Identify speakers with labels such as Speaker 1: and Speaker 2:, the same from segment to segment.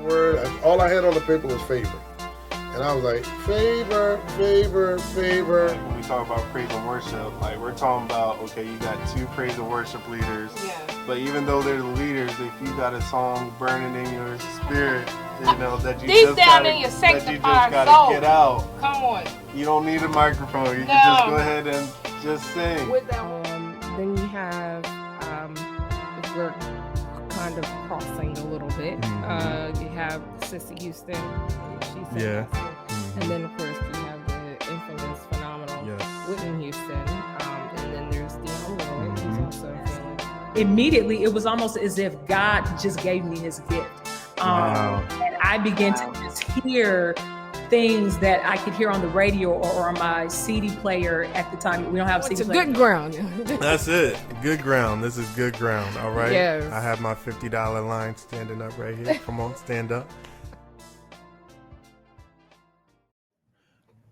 Speaker 1: word. All I had on the paper was favor. And I was like, favor.
Speaker 2: When we talk about praise and worship, like we're talking about, okay, you got 2 praise and worship leaders.
Speaker 3: Yeah.
Speaker 2: But even though they're the leaders, if you got a song burning in your spirit, that you
Speaker 3: Deep
Speaker 2: just
Speaker 3: down
Speaker 2: gotta,
Speaker 3: in your
Speaker 2: that you just
Speaker 3: sanctified
Speaker 2: gotta
Speaker 3: soul.
Speaker 2: get out.
Speaker 3: Come on.
Speaker 2: You don't need a microphone. You can just go ahead and just sing.
Speaker 3: With that
Speaker 4: Then you have, if we're kind of crossing a little bit, you have Sister Houston. She said and then, of course, you have the infamous, phenomenal Woodlin Houston. And then there's Dion Lloyd, who's also feeling.
Speaker 5: Immediately, it was almost as if God just gave me his gift. And I began to just hear things that I could hear on the radio or on my CD player at the time. We don't have CD player.
Speaker 4: It's good ground.
Speaker 2: That's it. Good ground. This is good ground. All right.
Speaker 4: Yes.
Speaker 2: I have my $50 line standing up right here. Come on, stand up.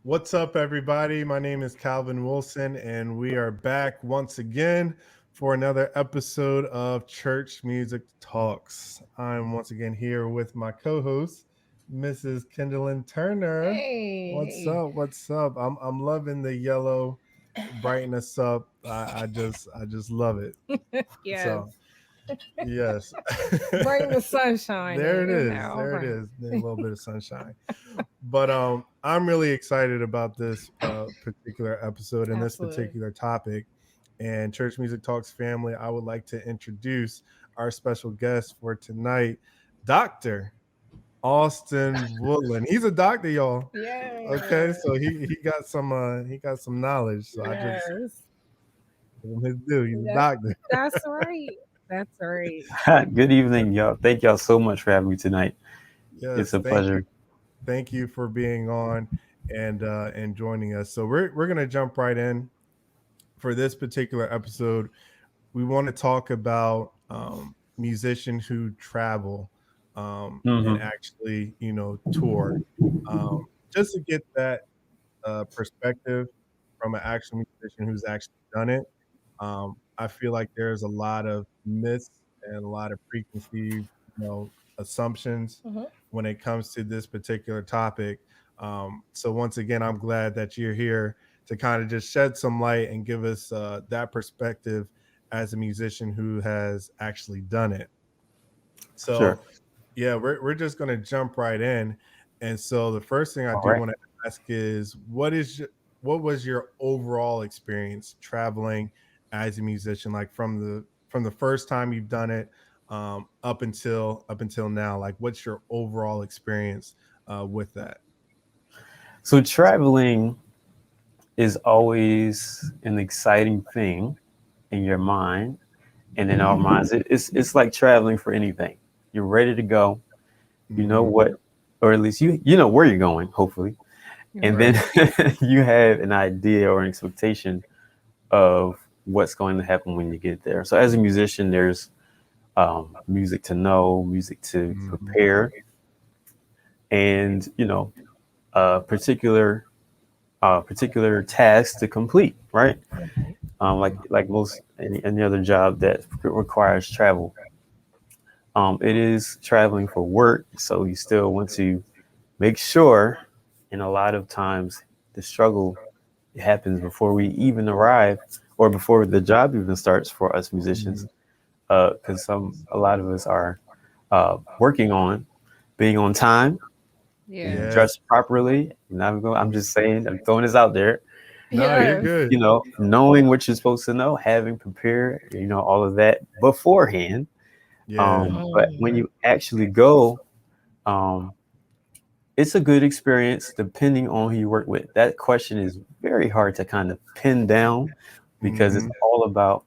Speaker 2: What's up, everybody? My name is Calvin Wilson, and we are back once again for another episode of Church Music Talks. I'm once again here with my co-host, Mrs. Kenderlyn Turner.
Speaker 4: Hey.
Speaker 2: What's up? I'm loving the yellow brighten us up. I just love it.
Speaker 4: Yes.
Speaker 2: So, yes.
Speaker 4: Bring the sunshine.
Speaker 2: There it is.
Speaker 4: Now.
Speaker 2: There it is. A little bit of sunshine. But I'm really excited about this particular episode and this particular topic. And Church Music Talks family, I would like to introduce our special guest for tonight, Dr. Austin Woodlin. He's a doctor, y'all.
Speaker 4: Yeah.
Speaker 2: Okay, so he got some knowledge. So I just give him his due. He's a doctor.
Speaker 4: That's right.
Speaker 6: Good evening, y'all. Thank y'all so much for having me tonight.
Speaker 2: Yes,
Speaker 6: it's a pleasure.
Speaker 2: Thank you for being on and joining us. So we're gonna jump right in for this particular episode. We want to talk about musicians who travel and actually, tour. Just to get that perspective from an actual musician who's actually done it. I feel like there's a lot of myths and a lot of preconceived, assumptions when it comes to this particular topic. So once again, I'm glad that you're here to kind of just shed some light and give us that perspective as a musician who has actually done it. So, we're just going to jump right in. And so the first thing I want to ask is, what was your overall experience traveling as a musician, like from the first time you've done it up until now? Like, what's your overall experience with that?
Speaker 6: So traveling is always an exciting thing in your mind and in our minds. It's like traveling for anything. You're ready to go. You know what, or at least you know where you're going, hopefully. And then you have an idea or an expectation of what's going to happen when you get there. So as a musician, there's music to know, music to prepare, and particular tasks to complete, right? Like most any other job that requires travel. It is traveling for work, so you still want to make sure, and a lot of times the struggle happens before we even arrive or before the job even starts for us musicians, because a lot of us are working on being on time, dressed properly. I'm just saying, I'm throwing this out there.
Speaker 2: No, you're good.
Speaker 6: Knowing what you're supposed to know, having prepared, all of that beforehand. But when you actually go, it's a good experience depending on who you work with. That question is very hard to kind of pin down because it's all about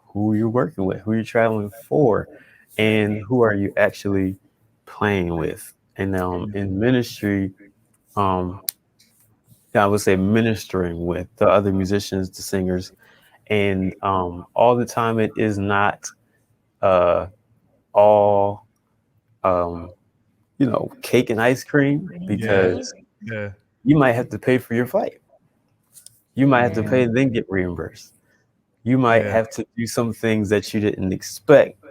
Speaker 6: who you're working with, who you're traveling for, and who are you actually playing with. And in ministry, I would say ministering with the other musicians, the singers, and all the time it is not all cake and ice cream, because you might have to pay for your flight. You might have to pay and then get reimbursed. You might have to do some things that you didn't expect.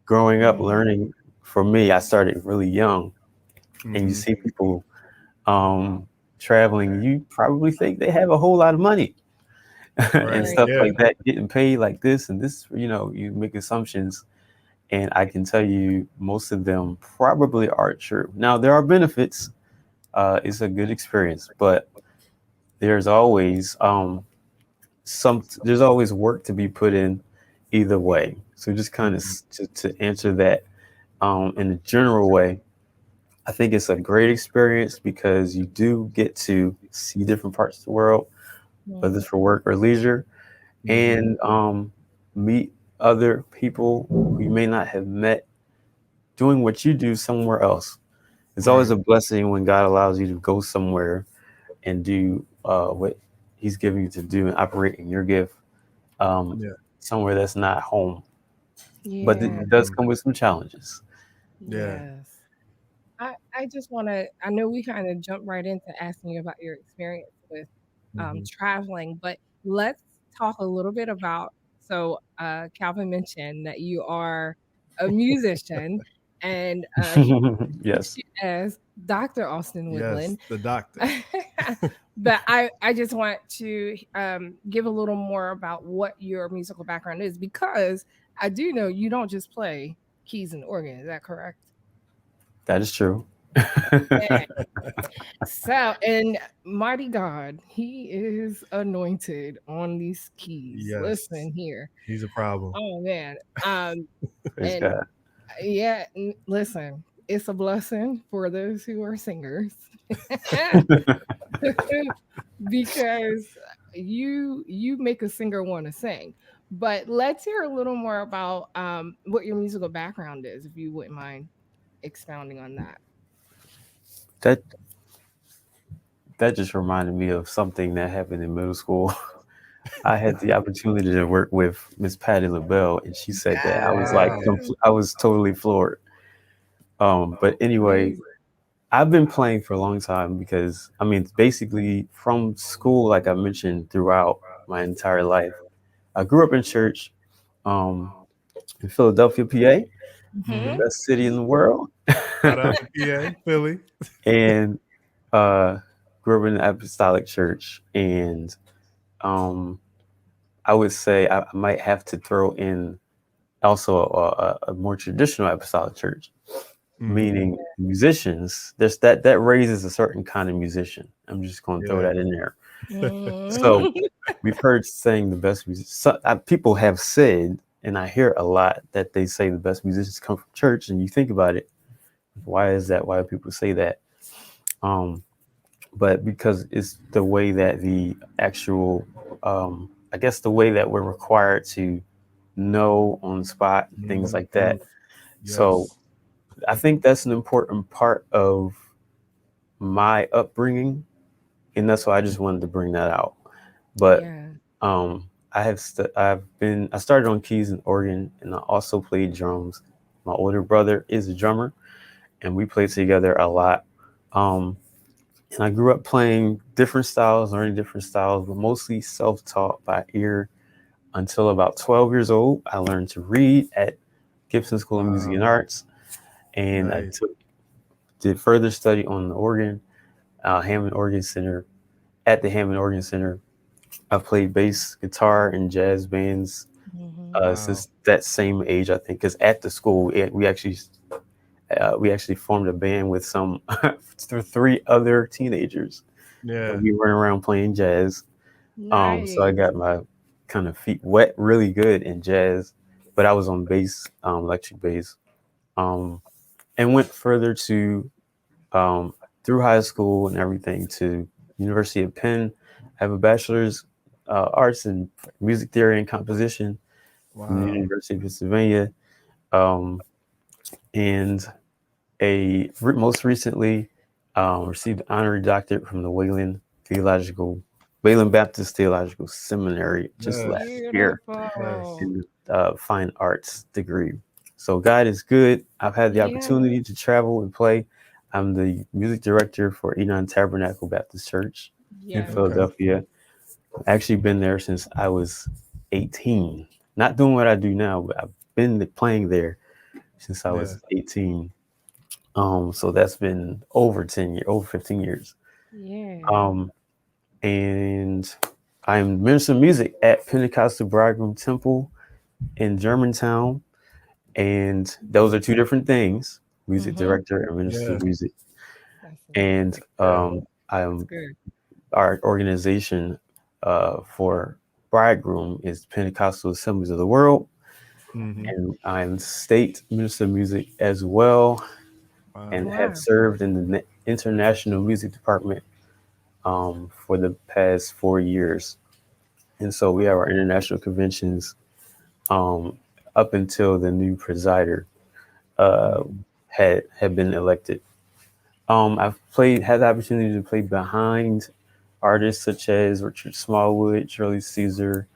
Speaker 6: Growing up, learning, for me, I started really young and you see people traveling, you probably think they have a whole lot of money and stuff like that, getting paid like this and this. You make assumptions, and I can tell you most of them probably aren't true. Now there are benefits. It's a good experience, but there's always there's always work to be put in either way. So just kind of to answer that in a general way, I think it's a great experience because you do get to see different parts of the world, whether it's for work or leisure, and meet other people who you may not have met doing what you do somewhere else. It's always a blessing when God allows you to go somewhere and do what He's giving you to do and operate in your gift somewhere that's not home. But it does come with some challenges.
Speaker 4: Yes. I just want to, I know we kind of jumped right into asking you about your experience with traveling, but let's talk a little bit about, so Calvin mentioned that you are a musician and
Speaker 6: Yes,
Speaker 4: as Dr. Austin Woodlin.
Speaker 2: Yes, the doctor.
Speaker 4: But I just want to give a little more about what your musical background is, because I do know you don't just play keys and organ. Is that correct?
Speaker 6: that is true.
Speaker 4: Okay. So, and mighty God, He is anointed on these keys.
Speaker 2: Yes.
Speaker 4: Listen here.
Speaker 2: He's a problem.
Speaker 4: Oh man.
Speaker 6: Praise
Speaker 4: And
Speaker 6: God.
Speaker 4: yeah, listen, it's a blessing for those who are singers. Because you make a singer want to sing. But let's hear a little more about what your musical background is, if you wouldn't mind expounding on that.
Speaker 6: That just reminded me of something that happened in middle school. I had the opportunity to work with Miss Patty LaBelle, and she said that I was like, I was totally floored. But anyway, I've been playing for a long time because, I mean, basically from school, like I mentioned, throughout my entire life. I grew up in church in Philadelphia, PA, the best city in the world.
Speaker 2: Shout out to PA, Philly.
Speaker 6: And grew up in an apostolic church. And I would say I might have to throw in also a more traditional apostolic church, meaning musicians. There's that raises a certain kind of musician. I'm just going to throw that in there. So we've heard saying the best music. People have said, and I hear a lot that they say the best musicians come from church. And you think about it, why is that? Why do people say that? But because it's the way that the actual, I guess the way that we're required to know on the spot, things like that. Yes. So I think that's an important part of my upbringing, and that's why I just wanted to bring that out. But I started on keys and organ, and I also played drums. My older brother is a drummer, and we played together a lot. And I grew up playing different styles, learning different styles, but mostly self-taught by ear until about 12 years old. I learned to read at Gibson School of Music and Arts, and I did further study on the organ, Hammond Organ Center. At the Hammond Organ Center, I've played bass guitar in jazz bands since that same age, I think, because at the school we actually formed a band with some 3 other teenagers. Yeah, and we went around playing jazz. Nice. So I got my kind of feet wet really good in jazz, but I was on bass, electric bass, and went further to through high school and everything to University of Penn. I have a bachelor's arts in music theory and composition from the University of Pennsylvania, and most recently received an honorary doctorate from the Woodlin Baptist Theological Seminary just last year in the fine arts degree. So God is good. I've had the opportunity to travel and play. I'm the music director for Enon Tabernacle Baptist Church in Philadelphia. I've actually been there since I was 18. Not doing what I do now, but I've been playing there since I was 18. So that's been over 15 years.
Speaker 4: Yeah.
Speaker 6: And I'm minister of music at Pentecostal Bridegroom Temple in Germantown. And those are two different things, music director and minister of music.
Speaker 4: That's
Speaker 6: And
Speaker 4: That's good.
Speaker 6: our organization for Bridegroom is Pentecostal Assemblies of the World. And I'm state minister of music as well, and have served in the international music department for the past 4 years. And so we have our international conventions up until the new presider had been elected. I've had the opportunity to play behind artists such as Richard Smallwood, Shirley Caesar,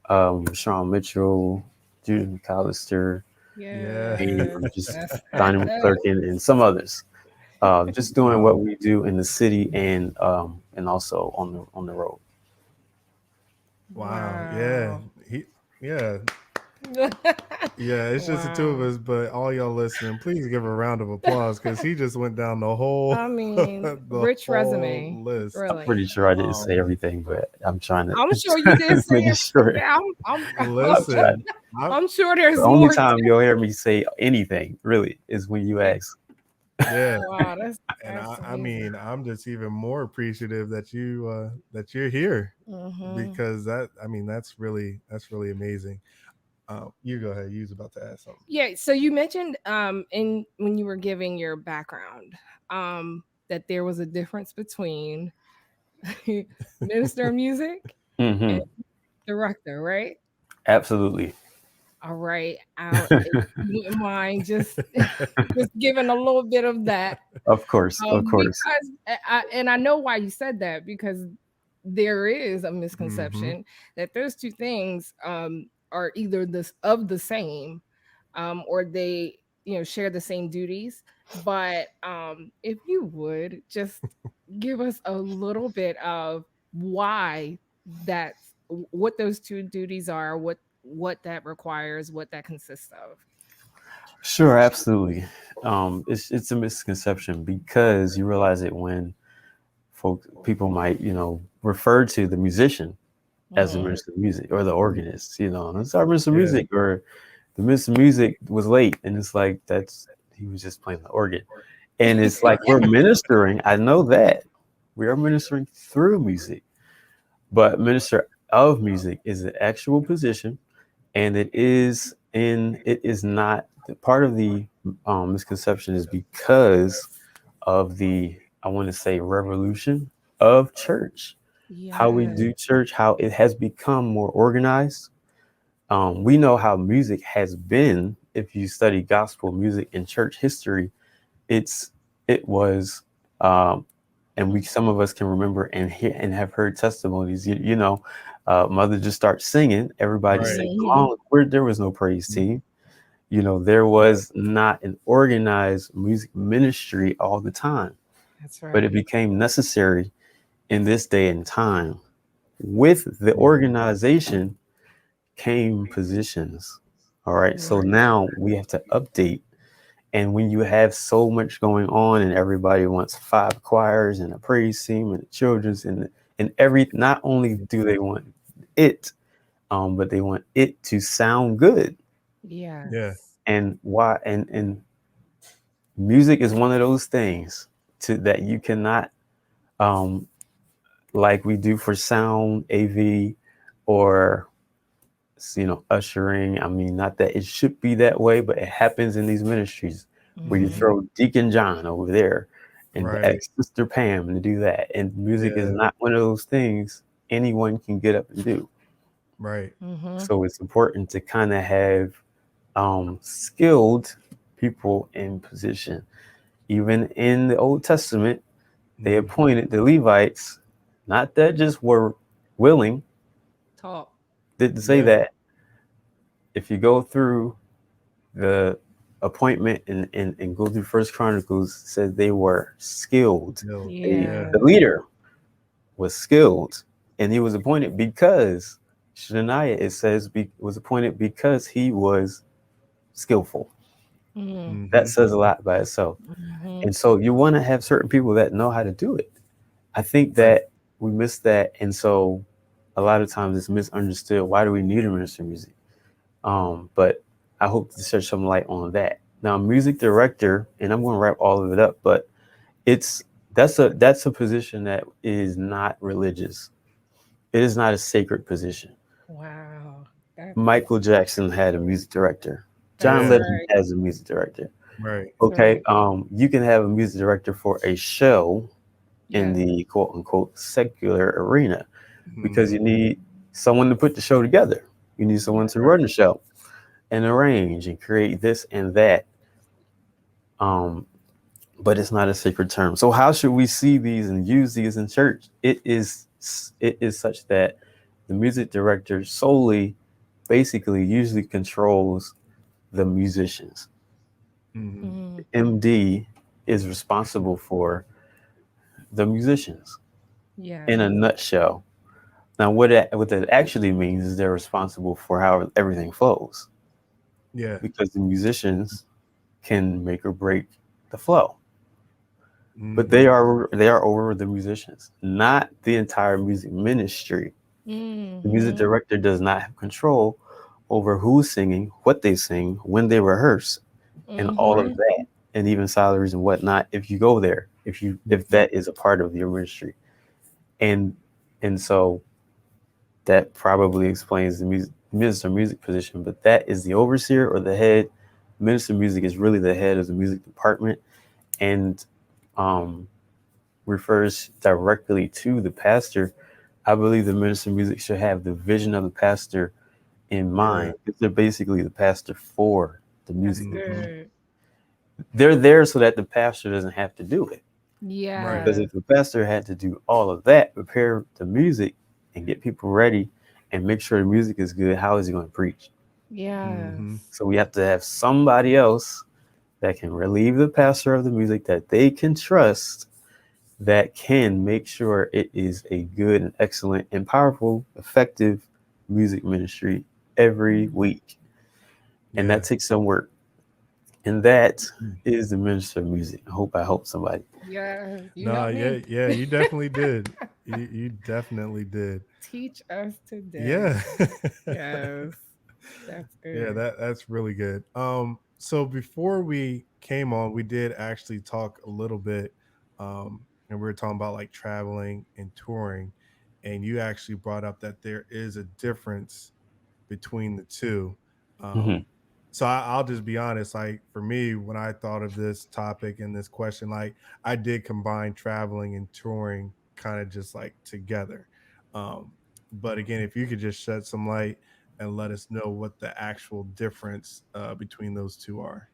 Speaker 6: Sean Mitchell, Judith McAllister, and just Donnie McClurkin and some others. Just doing what we do in the city and also on the road.
Speaker 2: Wow. Yeah. Yeah, it's just the two of us, but all y'all listening, please give a round of applause because he just went down the whole.
Speaker 4: I mean,
Speaker 2: the
Speaker 4: rich
Speaker 2: whole
Speaker 4: resume.
Speaker 2: list.
Speaker 4: Really.
Speaker 6: I'm pretty sure I didn't say everything, but I'm trying to.
Speaker 4: I'm sure you did say
Speaker 6: make sure.
Speaker 2: Listen,
Speaker 4: I'm sure there's
Speaker 6: the
Speaker 4: more.
Speaker 6: only time you'll hear me say anything really is when you ask.
Speaker 2: Yeah.
Speaker 4: Wow, that's
Speaker 2: I mean, I'm just even more appreciative that you're here because that's really amazing. You go ahead. You was about to ask something.
Speaker 4: Yeah. So you mentioned when you were giving your background that there was a difference between minister of music and director, right?
Speaker 6: Absolutely.
Speaker 4: All right. If you wouldn't mind just giving a little bit of that.
Speaker 6: Of course.
Speaker 4: Because I know why you said that, because there is a misconception that those two things are either the same or they share the same duties. But if you would just give us a little bit of why that's what those two duties are, what that requires, what that consists of.
Speaker 6: Sure, absolutely. It's a misconception because you realize it when people might refer to the musician as the minister of music or the organist. It's our minister of music, or the minister of music was late, and it's like he was just playing the organ, and it's like we're ministering. I know that we are ministering through music, but minister of music is the actual position, and it is not part of the misconception is because of the, I want to say, revolution of church. How we do church, how it has become more organized. We know how music has been. If you study gospel music in church history, it was, and some of us can remember and hear and have heard testimonies. Mother just starts singing, everybody sing along. There was no praise team. There was not an organized music ministry all the time.
Speaker 4: That's right.
Speaker 6: But it became necessary in this day and time. With the organization came positions. All right. So now we have to update. And when you have so much going on and everybody wants 5 choirs and a praise team and a children's and not only do they want it, but they want it to sound good.
Speaker 4: Yeah.
Speaker 6: And why? And music is one of those things that you cannot, like we do for sound, AV, or ushering. I mean, not that it should be that way, but it happens in these ministries where you throw Deacon John over there and ask Sister Pam to do that. And music is not one of those things anyone can get up and do.
Speaker 2: Right.
Speaker 6: So it's important to kind of have skilled people in position. Even in the Old Testament, they appointed the Levites, not that just were willing. Didn't say that. If you go through the appointment and go through First Chronicles, it says they were skilled. The leader was skilled, and he was appointed because Shemaiah, it says, was appointed because he was skillful. That says a lot by itself. And so you want to have certain people that know how to do it. I think that we miss that. And so a lot of times it's misunderstood. Why do we need a minister of music? But I hope to shed some light on that. Now, music director, and I'm going to wrap all of it up, but that's a position that is not religious. It is not a sacred position.
Speaker 4: Wow.
Speaker 6: Michael Jackson had a music director. John Legend has a music director.
Speaker 2: Right.
Speaker 6: Okay. You can have a music director for a show in the quote unquote secular arena because you need someone to put the show together. You need someone to run the show and arrange and create this and that. But it's not a sacred term. So how should we see these and use these in church? It is such that the music director solely basically usually controls the musicians. MD is responsible for the musicians in a nutshell. Now, what that actually means is they're responsible for how everything flows.
Speaker 2: Yeah.
Speaker 6: Because the musicians can make or break the flow. But they are over the musicians, not the entire music ministry. The music director does not have control over who's singing, what they sing, when they rehearse, and all of that, and even salaries and whatnot. If you go there, if that is a part of your ministry, and so that probably explains the minister of music position. But that is the overseer or the head. Minister of music is really the head of the music department, and refers directly to the pastor. I believe the minister of music should have the vision of the pastor in mind. They're basically the pastor for the music. They're there so that the pastor doesn't have to do it.
Speaker 4: Yeah.
Speaker 6: Because if the pastor had to do all of that, prepare the music and get people ready and make sure the music is good, how is he going to preach?
Speaker 4: Yeah.
Speaker 6: So we have to have somebody else that can relieve the pastor of the music that they can trust, that can make sure it is a good and excellent and powerful, effective music ministry every week. And that takes some work. And that is the minister of music. I helped somebody.
Speaker 4: Yeah.
Speaker 2: You definitely did. You definitely did.
Speaker 4: Teach us today.
Speaker 2: Yeah.
Speaker 4: Yes. That's good.
Speaker 2: Yeah, that's really good. So before we came on, we did actually talk a little bit, and we were talking about like traveling and touring, and you actually brought up that there is a difference between the two. So I'll just be honest, like for me, when I thought of this topic and this question, like I did combine traveling and touring kind of just like together. But again, if you could just shed some light and let us know what the actual difference between those two are.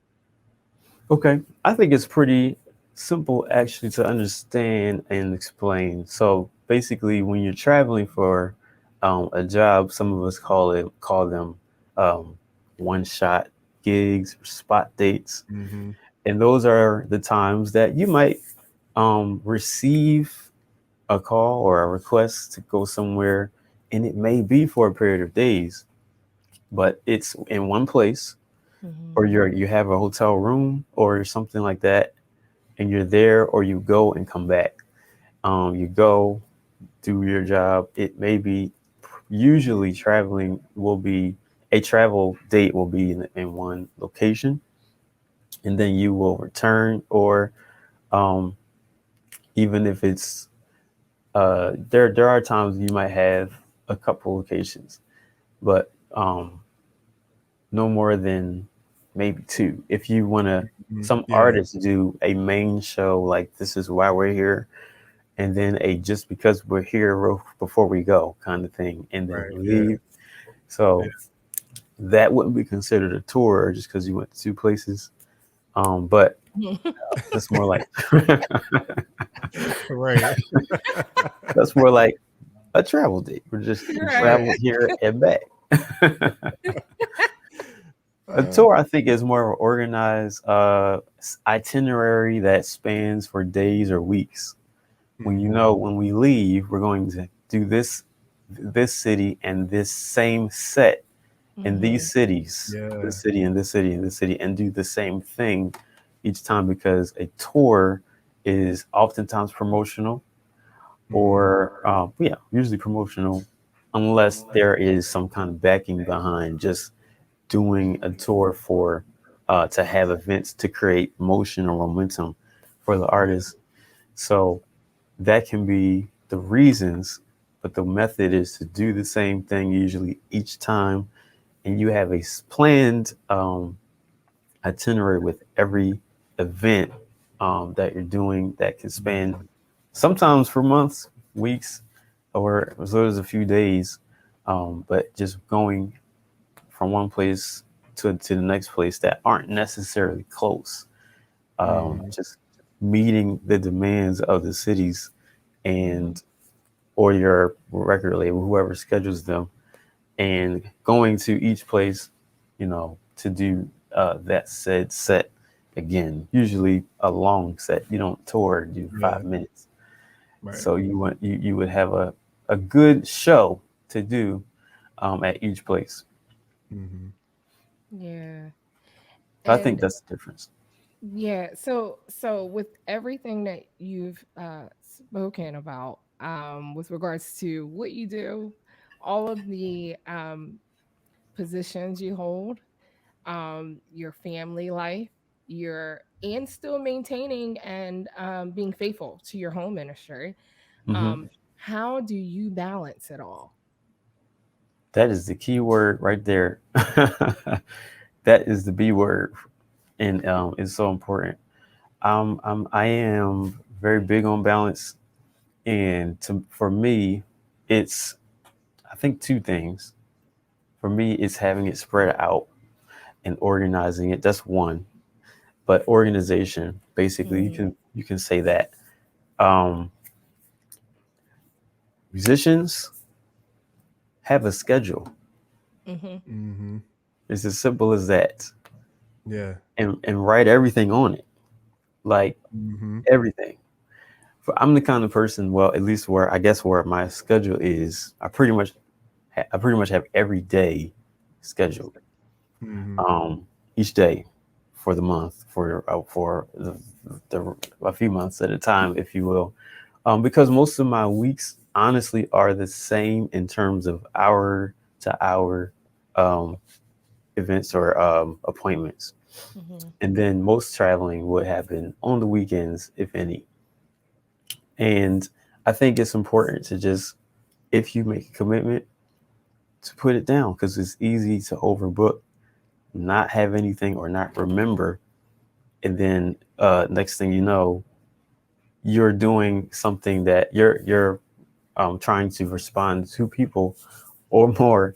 Speaker 6: Okay. I think it's pretty simple actually to understand and explain. So basically, when you're traveling for a job, some of us call them one-shot gigs or spot dates. And those are the times that you might receive a call or a request to go somewhere, and it may be for a period of days, but it's in one place, or you have a hotel room or something like that, and you're there, or you go and come back. You go do your job. It may be usually a travel date will be in one location, and then you will return, or even if it's there are times you might have a couple locations, but no more than maybe two. If you want to, some artists do a main show, like this is why we're here, and then a just because we're here before we go kind of thing, and then leave. So that wouldn't be considered a tour just because you went to two places. But that's more like that's more like a travel date. We're just traveling here and back. A tour, I think, is more of an organized itinerary that spans for days or weeks. When when we leave, we're going to do this city and this same set in these cities, this city and this city and this city, and do the same thing each time, because a tour is oftentimes promotional, or usually promotional, unless there is some kind of backing behind just doing a tour for to have events to create motion or momentum for the artist. So that can be the reasons, but the method is to do the same thing usually each time, and you have a planned itinerary with every event that you're doing that can span sometimes for months, weeks, or as little as a few days. But just going from one place to the next place that aren't necessarily close. Just meeting the demands of the cities and or your record label, whoever schedules them, and going to each place, to do that said set again. Usually a long set. You don't tour, do 5 minutes.
Speaker 2: Right.
Speaker 6: So you would have a good show to do at each place.
Speaker 4: Yeah.
Speaker 6: I think that's the difference.
Speaker 4: Yeah. So with everything that you've spoken about, with regards to what you do, all of the positions you hold, your family life, and still maintaining and being faithful to your home ministry.
Speaker 6: Mm-hmm.
Speaker 4: How do you balance it all?
Speaker 6: That is the key word right there. That is the B word, and it's so important. I am very big on balance, and for me, it's I think two things. For me, it's having it spread out and organizing it. That's one, but organization, basically, you can say that. Um, Musicians have a schedule. It's as simple as that.
Speaker 2: Yeah.
Speaker 6: And write everything on it, like everything. I'm the kind of person, well, at least where my schedule is, I pretty much have every day scheduled. Each day for the month, for a few months at a time, if you will, because most of my weeks honestly are the same in terms of hour to hour events or appointments. And then most traveling would happen on the weekends, if any. And I think it's important to just, if you make a commitment, to put it down, because it's easy to overbook, not have anything, or not remember. And then next thing you know, you're doing something that you're trying to respond to people or more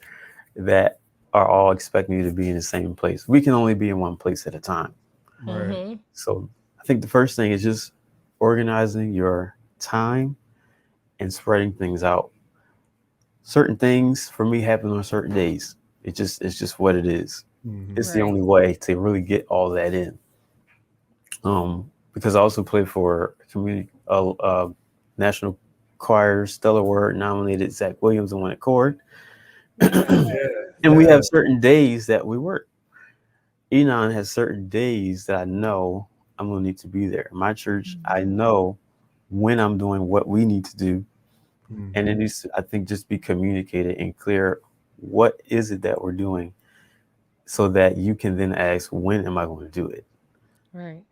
Speaker 6: that are all expecting you to be in the same place. We can only be in one place at a time.
Speaker 2: Right.
Speaker 6: So I think the first thing is just organizing your time and spreading things out. Certain things for me happen on certain days. It's just what it is. It's the only way to really get all that in. Because I also play for community national choir, Stellar Word nominated Zach Williams and won a chord. And we have certain days that we work. Enon has certain days that I know I'm gonna need to be there. My church, I know when I'm doing what we need to do. And it needs to, I think, just be communicated and clear. What is it that we're doing, so that you can then ask, when am I going to do it? Right.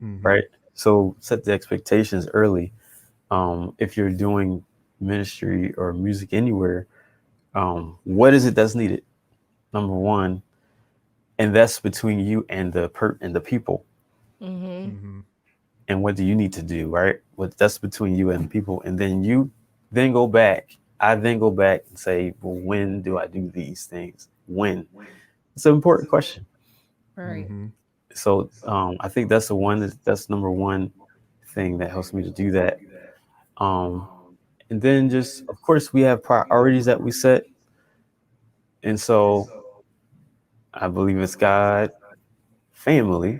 Speaker 6: So set the expectations early. If you're doing ministry or music anywhere, what is it that's needed? Number one, and that's between you and the people. And what do you need to do, right? That's between you and the people. And then I then go back and say, well, when do I do these things? When? It's an important question. So I think that's that's number one thing that helps me to do that. And then just, of course, we have priorities that we set. And so I believe it's God, family,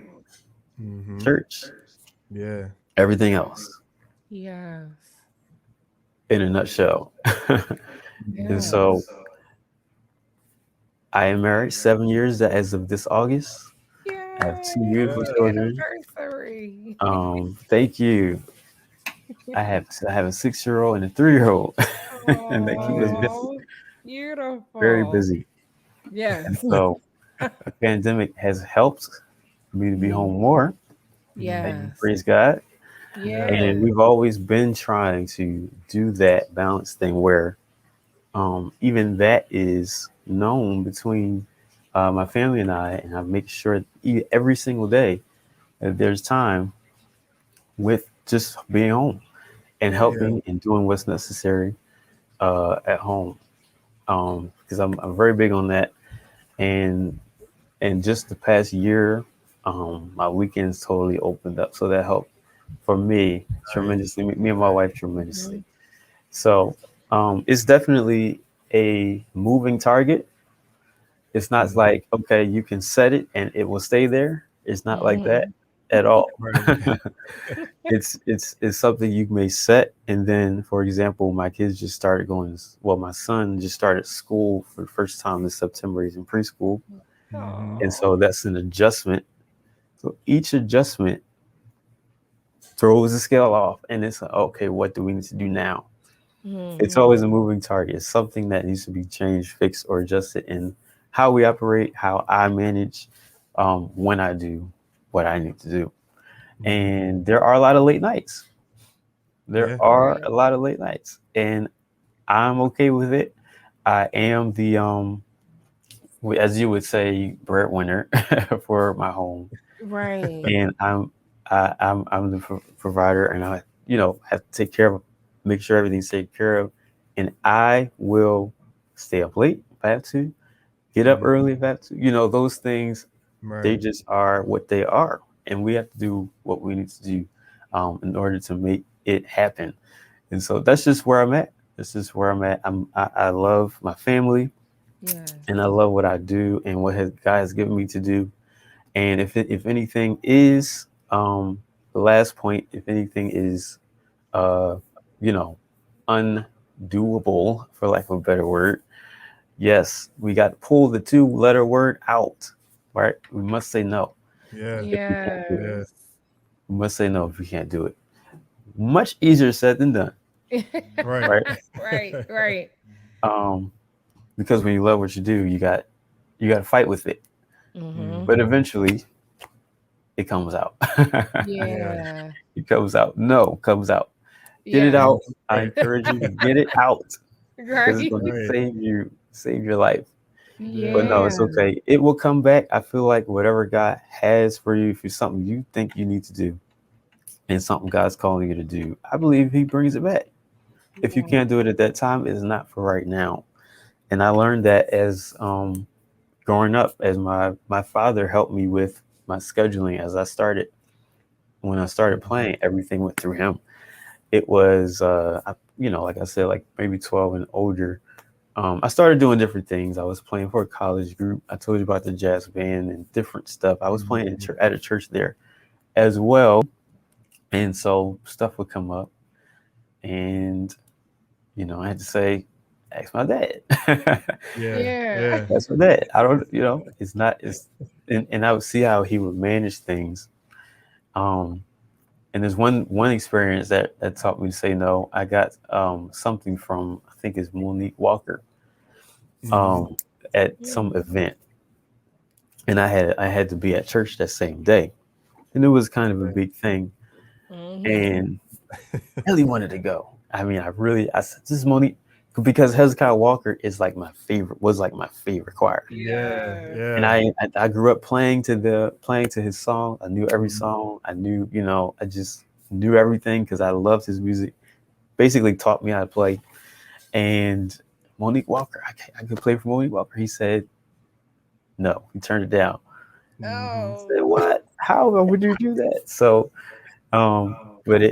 Speaker 6: church, everything else.
Speaker 4: Yes.
Speaker 6: In a nutshell. And so I am married 7 years as of this August. I have two beautiful children.
Speaker 4: story.
Speaker 6: Thank you. I have a 6-year-old and a 3-year-old, and they keep us busy,
Speaker 4: Oh,
Speaker 6: very
Speaker 4: beautiful.
Speaker 6: busy. And
Speaker 4: Yes.
Speaker 6: so the pandemic has helped me to be home
Speaker 4: Mhm.
Speaker 6: more. And
Speaker 4: Yes.
Speaker 6: praise God.
Speaker 2: Yeah.
Speaker 6: And
Speaker 4: Yes.
Speaker 6: we've always been trying to do that balance thing where even that is known between my family and I make sure every single day that there's time with just being home and
Speaker 4: Yeah.
Speaker 6: helping and doing what's necessary at home. Because I'm very big on that. And just the past year, my weekends totally opened up. So that helped for me tremendously, me and my wife tremendously.
Speaker 4: Mhm.
Speaker 6: So it's definitely a moving target. It's not like, okay, you can set it and it will stay there. It's not like that
Speaker 4: Mhm.
Speaker 6: at all.
Speaker 2: Right.
Speaker 6: It's something you may set, and then, for example, my kids just started going. Well, my son just started school for the first time in September. He's in preschool, and
Speaker 4: Oh.
Speaker 6: so that's an adjustment. So each adjustment throws the scale off, and it's like, okay, what do we need to do now? It's
Speaker 4: Mhm.
Speaker 6: always a moving target. It's something that needs to be changed, fixed, or adjusted in how we operate, how I manage, when I do what I need to do. And there are a lot of late nights. There
Speaker 2: Yeah.
Speaker 6: are
Speaker 4: Right.
Speaker 6: a lot of late nights, and I'm okay with it. I am the as you would say, breadwinner for my home,
Speaker 4: Right.
Speaker 6: and I'm the provider, and I have to take care of, make sure everything's taken care of, and I will stay up late if I have to, get up early if I have to. Those things, they
Speaker 2: Right.
Speaker 6: just are what they are, and we have to do what we need to do in order to make it happen. And so that's just where I'm at. This is where I'm at. I love my family,
Speaker 4: Yes.
Speaker 6: and I love what I do and what God has given me to do. And if anything is the last point, if anything is uh, you know, undoable, for lack of a better word, yes, we got to pull the 2-letter word out. Right? We must say no
Speaker 2: Yeah.
Speaker 6: if we can't do it.
Speaker 2: Yeah.
Speaker 4: Yes.
Speaker 6: We must say no if we can't do it. Much easier said than done,
Speaker 2: Right.
Speaker 6: right?
Speaker 4: Right. Right.
Speaker 6: Um, because when you love what you do, you got to fight with it,
Speaker 4: Mhm.
Speaker 6: but eventually it comes out.
Speaker 2: Yeah.
Speaker 4: Yeah.
Speaker 6: It comes out. No, comes out. Get it
Speaker 4: Yes.
Speaker 6: out. I encourage you to get it out because it's
Speaker 4: Right.
Speaker 6: going to
Speaker 2: Right.
Speaker 6: save your life. But
Speaker 2: Yeah.
Speaker 6: no, it's
Speaker 4: Yeah.
Speaker 6: okay. It will come back. I feel like whatever God has for you, if it's something you think you need to do and something God's calling you to do, I believe He brings it back. If you
Speaker 4: Yeah.
Speaker 6: can't do it at that time, it's not for right now. And I learned that as growing up, as my father helped me with my scheduling as I started. When I started playing, everything went through him. It was, like I said, like maybe 12 and older. I started doing different things. I was playing for a college group. I told you about the jazz band and different stuff. I was playing at a church there as well. And so stuff would come up, and I had to say, ask my dad.
Speaker 2: Yeah.
Speaker 4: Yeah.
Speaker 2: Yeah.
Speaker 6: That's my dad. I don't, it's not, and I would see how he would manage things. Um, and there's one experience that taught me to say no. I got something from, I think it's Monique Walker, um, at some event, and I had to be at church that same day, and it was kind of a big thing,
Speaker 4: Mhm.
Speaker 6: and I really wanted to go. I mean, I said, this is Monique, because Hezekiah Walker is like was like my favorite choir.
Speaker 2: Yeah.
Speaker 4: Yes.
Speaker 6: And
Speaker 2: Yeah.
Speaker 6: I grew up playing to his song. I knew every song. I knew, I just knew everything because I loved his music. Basically taught me how to play. And Monique Walker, I could play for Monique Walker. He said no. He turned it down. I
Speaker 4: Oh.
Speaker 6: said, what? How would you do that? So, but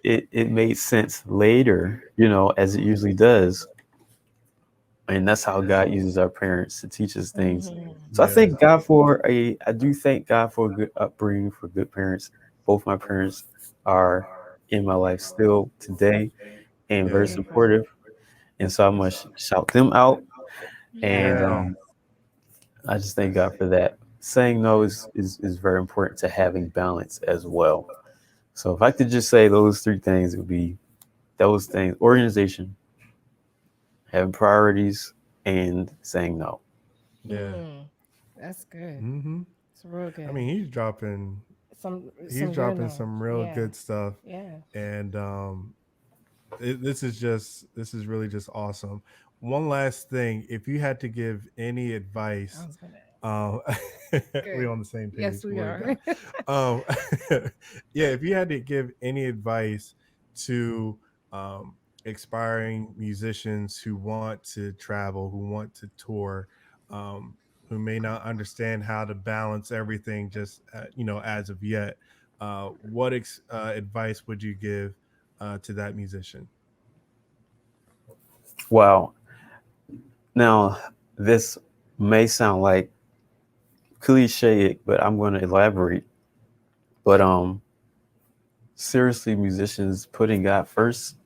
Speaker 6: it made sense later, as it usually does. And that's how God uses our parents to teach us things.
Speaker 4: Mhm.
Speaker 6: So
Speaker 2: Yeah.
Speaker 6: I do thank God for a good upbringing, for good parents. Both my parents are in my life still today and very
Speaker 2: Yeah.
Speaker 4: Yeah.
Speaker 6: supportive. And so I must shout them out. And
Speaker 2: Yeah.
Speaker 4: Yeah.
Speaker 6: I just thank God for that. saying no is very important to having balance as well. So if I could just say those three things, it would be those things: organization, having priorities, and saying no.
Speaker 2: Yeah.
Speaker 4: That's good.
Speaker 2: Mm-hmm.
Speaker 4: It's real good.
Speaker 2: I mean, he's dropping
Speaker 4: good knowledge.
Speaker 2: some real
Speaker 4: Yeah.
Speaker 2: good stuff,
Speaker 4: Yeah.
Speaker 2: and this is really just awesome. One last thing, if you had to give any
Speaker 4: I
Speaker 2: advice,
Speaker 4: was gonna.
Speaker 2: um, we
Speaker 4: Good.
Speaker 2: on the same page.
Speaker 4: Yes, we
Speaker 2: Glory to
Speaker 4: are.
Speaker 2: God. Yeah, if you had to give any advice to aspiring musicians who want to travel, who want to tour, um, who may not understand how to balance everything just as of yet, what advice would you give to that musician?
Speaker 6: Wow. Now, this may sound like cliche, but I'm going to elaborate. But seriously, musicians, putting God first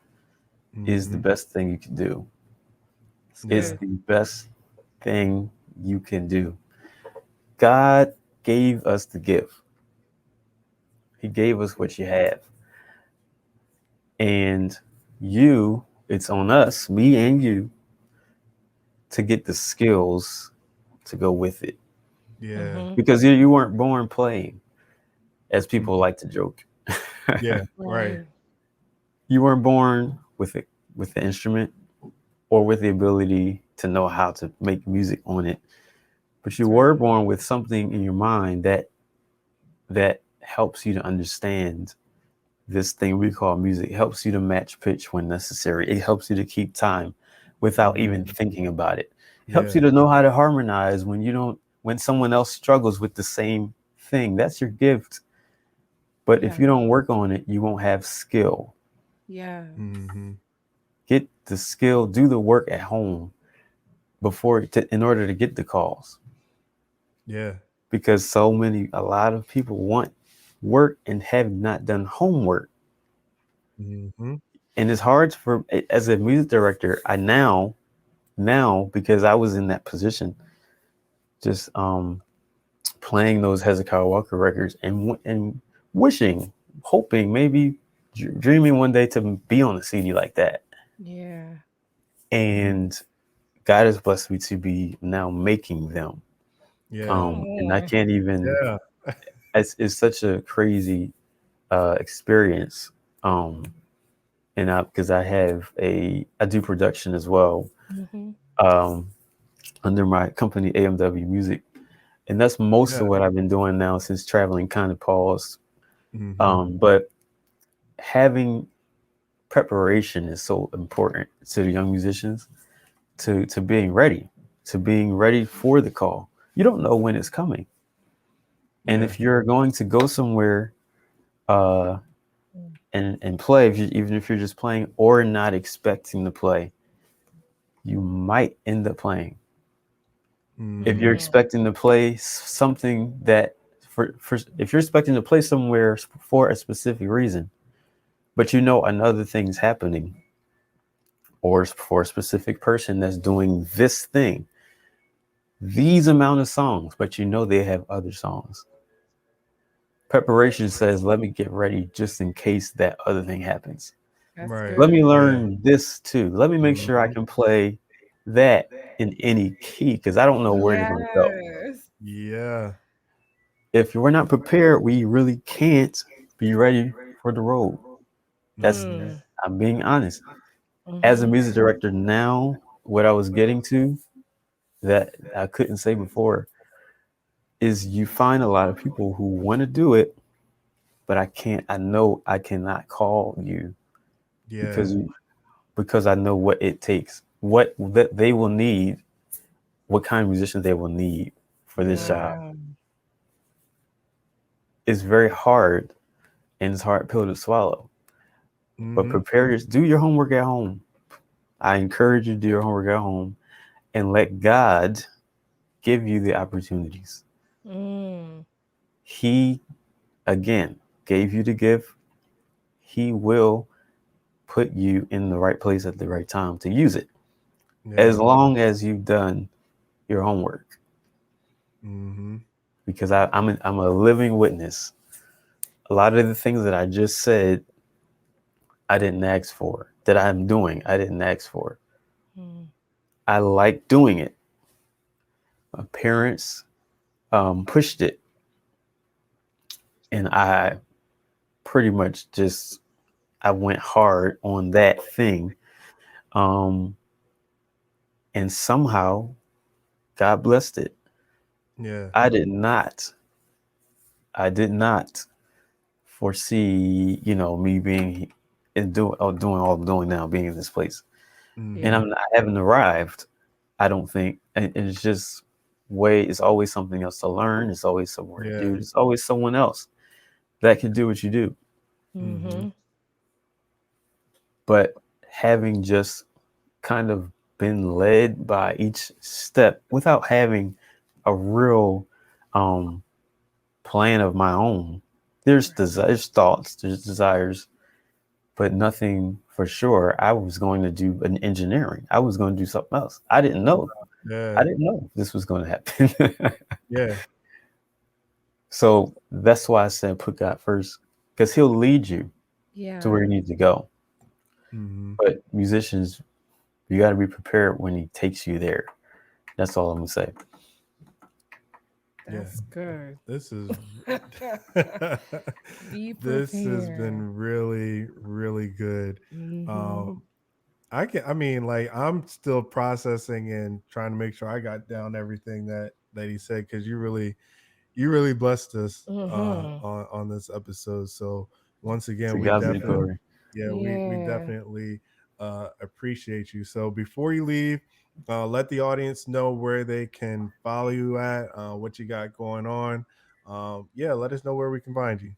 Speaker 6: is the
Speaker 2: Mhm.
Speaker 6: best thing you can do. It's
Speaker 2: Yeah.
Speaker 6: the best thing you can do. God gave us the gift. He gave us what you have. And it's on us, me and you, to get the skills to go with it.
Speaker 2: Yeah.
Speaker 6: Because you weren't born playing, as people like to joke.
Speaker 2: Yeah. Right.
Speaker 4: Right.
Speaker 6: You weren't born with the instrument or with the ability to know how to make music on it, but you
Speaker 4: That's
Speaker 6: were
Speaker 4: right.
Speaker 6: born with something in your mind that helps you to understand this thing we call music. It helps you to match pitch when necessary. It helps you to keep time without even thinking about it. It helps
Speaker 2: Yeah.
Speaker 6: you to know how to harmonize when someone else struggles with the same thing. That's your gift. But if
Speaker 4: Yeah.
Speaker 6: you don't work on it, you won't have skill.
Speaker 4: Yeah.
Speaker 2: Mm-hmm.
Speaker 6: Get the skill, do the work at home in order to get the calls.
Speaker 2: Yeah.
Speaker 6: Because a lot of people want work and have not done homework.
Speaker 2: Mm-hmm.
Speaker 6: And it's hard as a music director, I now, because I was in that position, just playing those Hezekiah Walker records and wishing, hoping, maybe dreaming one day to be on a CD like that.
Speaker 4: Yeah.
Speaker 6: And God has blessed me to be now making them.
Speaker 2: Yeah.
Speaker 6: And I can't even.
Speaker 2: Yeah.
Speaker 6: It's such a crazy experience. And because I do production as well, um, under my company AMW Music, and that's most of what I've been doing now since traveling kind of paused.
Speaker 2: Mm-hmm.
Speaker 6: But having preparation is so important to the young musicians, to being ready for the call. You don't know when it's coming, and
Speaker 2: Yeah.
Speaker 6: if you're going to go somewhere and play, even if you're just playing or not expecting to play, you might end up playing. If you're
Speaker 2: Mm-hmm.
Speaker 6: expecting to play something that if you're expecting to play somewhere for a specific reason, but you know another thing's happening, or for a specific person that's doing this thing, these amount of songs, but you know they have other songs. Preparation says, let me get ready just in case that other thing happens.
Speaker 4: That's
Speaker 2: Right.
Speaker 6: Let me
Speaker 4: good.
Speaker 6: learn this too. Let me make sure I
Speaker 2: Mm-hmm.
Speaker 6: can play that in any key, because I don't know where they're going to go.
Speaker 4: Yes.
Speaker 2: Yeah.
Speaker 6: If we're not prepared, we really can't be ready for the road.
Speaker 2: Mm-hmm.
Speaker 6: I'm being honest. As a music director now, what I was getting to that I couldn't say before is you find a lot of people who want to do it, but I know I cannot call you
Speaker 2: Yeah.
Speaker 6: because I know what it takes, what that they will need, what kind of musicians they will need for this
Speaker 2: Yeah.
Speaker 6: job.
Speaker 4: Wow.
Speaker 6: It's very hard, and it's a hard pill to swallow. But
Speaker 2: Mm-hmm.
Speaker 6: do your homework at home. I encourage you to do your homework at home and let God give you the opportunities. He, again, gave you the gift. He will put you in the right place at the right time to use it, as
Speaker 2: Yeah.
Speaker 6: long as you've done your homework.
Speaker 2: Mm-hmm.
Speaker 6: because I'm a living witness. A lot of the things that I just said, I didn't ask for. That I'm doing, I didn't ask for.
Speaker 4: Mm.
Speaker 6: I like doing it. My parents pushed it, and I pretty much just I went hard on that thing, um, and somehow God blessed it.
Speaker 2: Yeah.
Speaker 6: I did not. I did not foresee, me being and doing all I'm doing now, being in this place, and
Speaker 4: Yeah.
Speaker 6: I haven't arrived. I don't think, and it's just way. It's always something else to learn. It's always somewhere to
Speaker 2: Yeah.
Speaker 6: do. It's always someone else that can do what you do.
Speaker 2: Mm-hmm.
Speaker 4: Mm-hmm.
Speaker 6: But having just kind of been led by each step without having a real um, plan of my own. There's thoughts, there's desires, but nothing for sure. I was going to do an engineering. I was going to do something else. I didn't know. I
Speaker 2: Yeah.
Speaker 6: didn't know this was going to happen.
Speaker 2: Yeah.
Speaker 6: So that's why I said put God first, because He'll lead you to
Speaker 4: Yeah.
Speaker 6: where you need to go.
Speaker 2: Mm-hmm.
Speaker 6: But musicians, you got to be prepared when He takes you there. That's all I'm gonna say.
Speaker 2: Yeah.
Speaker 4: That's good.
Speaker 2: This is
Speaker 4: Be
Speaker 2: this has
Speaker 4: prepared.
Speaker 2: been really, really good.
Speaker 4: Mm-hmm.
Speaker 2: Um, I mean, like I'm still processing and trying to make sure I got down everything that he said, because you really blessed us
Speaker 4: Mm-hmm.
Speaker 2: on this episode. So once again,
Speaker 6: To
Speaker 2: we
Speaker 6: God be the
Speaker 2: definitely
Speaker 6: glory.
Speaker 2: yeah, we
Speaker 4: Yeah.
Speaker 2: definitely appreciate you. So before you leave, let the audience know where they can follow you at, what you got going on. Yeah, let us know where we can find you.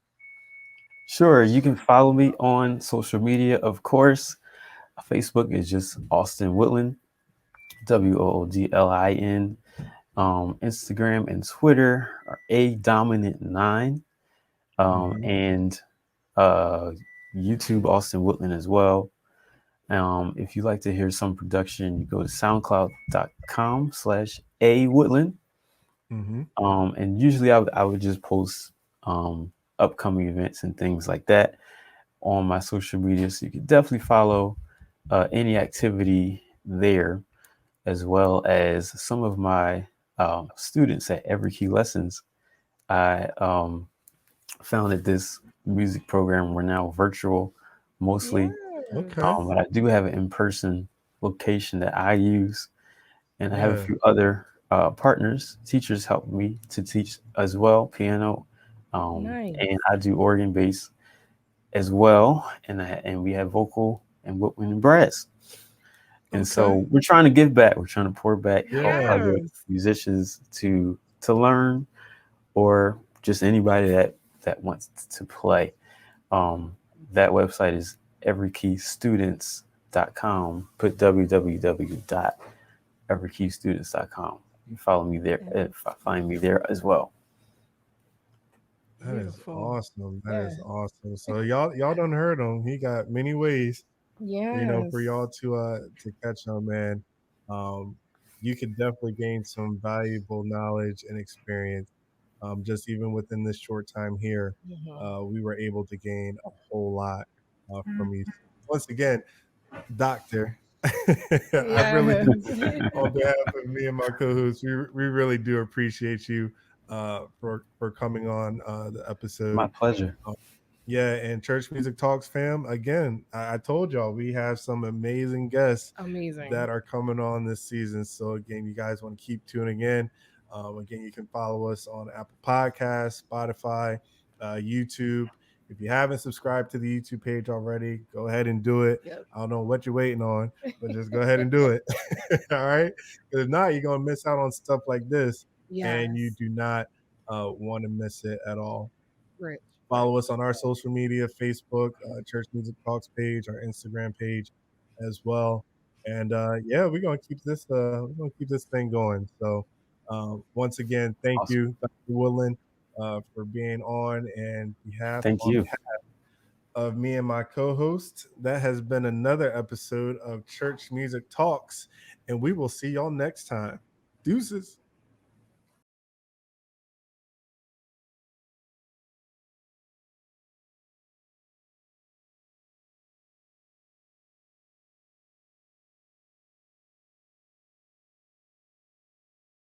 Speaker 6: Sure, you can follow me on social media, of course. Facebook is just Austin Woodlin, Woodlin. Instagram and Twitter are A Dominant 9,
Speaker 2: Mm-hmm.
Speaker 6: and uh, YouTube Austin Woodlin as well. If you like to hear some production, you go to soundcloud.com/A Woodlin.
Speaker 2: Mm-hmm.
Speaker 6: And usually I would just post upcoming events and things like that on my social media. So you can definitely follow any activity there, as well as some of my students at Every Key Lessons. I founded this music program. We're now virtual mostly,
Speaker 2: Okay.
Speaker 4: Yes.
Speaker 6: but I do have an in-person location that I use, and I have a
Speaker 2: Yeah.
Speaker 6: few other partners. Teachers help me to teach as well, piano,
Speaker 4: Nice.
Speaker 6: and I do organ bass as well, and we have vocal and woodwind and brass. And
Speaker 2: Okay.
Speaker 6: so we're trying to give back. We're trying to pour back, help
Speaker 2: Yeah.
Speaker 6: other
Speaker 4: Yes.
Speaker 6: musicians to learn, or just anybody that wants to play. Um, that website is everykeystudents.com. Put www.everykeystudents.com. You follow me there.
Speaker 4: Yeah.
Speaker 6: Find me there as well.
Speaker 2: That is
Speaker 4: Beautiful.
Speaker 2: awesome. That
Speaker 4: Yeah.
Speaker 2: is awesome. So y'all done heard him. He got many ways, for
Speaker 4: Yes.
Speaker 2: y'all to catch him, man. Um, you could definitely gain some valuable knowledge and experience. Just even within this short time here,
Speaker 4: Mhm.
Speaker 2: we were able to gain a whole lot from you. Once again, Doctor, I really
Speaker 4: Yes.
Speaker 2: do. On behalf of me and my co-hosts, we really do appreciate you for coming on the
Speaker 6: My
Speaker 2: episode.
Speaker 6: pleasure.
Speaker 2: Uh, yeah, and Church Music Talks fam, again, I told y'all we have some amazing guests
Speaker 4: Amazing.
Speaker 2: that are coming on this season. So again, you guys want to keep tuning in. Again, you can follow us on Apple Podcasts, Spotify, YouTube. If you haven't subscribed to the YouTube page already, go ahead and do it.
Speaker 4: Yep.
Speaker 2: I don't know what you're waiting on, but just go ahead and do it. All right. Because if not, you're going to miss out on stuff like this, and you
Speaker 4: Yes.
Speaker 2: do not want to miss it at all.
Speaker 4: Rich. Rich.
Speaker 2: Follow us on our social media, Facebook, Church Music Talks page, our Instagram page as well. And yeah, we're gonna keep this thing going. So once again, thank
Speaker 6: Awesome.
Speaker 2: you, Dr. Woodland, for being on
Speaker 6: Thank
Speaker 2: on
Speaker 6: you.
Speaker 2: behalf of me and my co-host. That has been another episode of Church Music Talks, and we will see y'all next time. Deuces.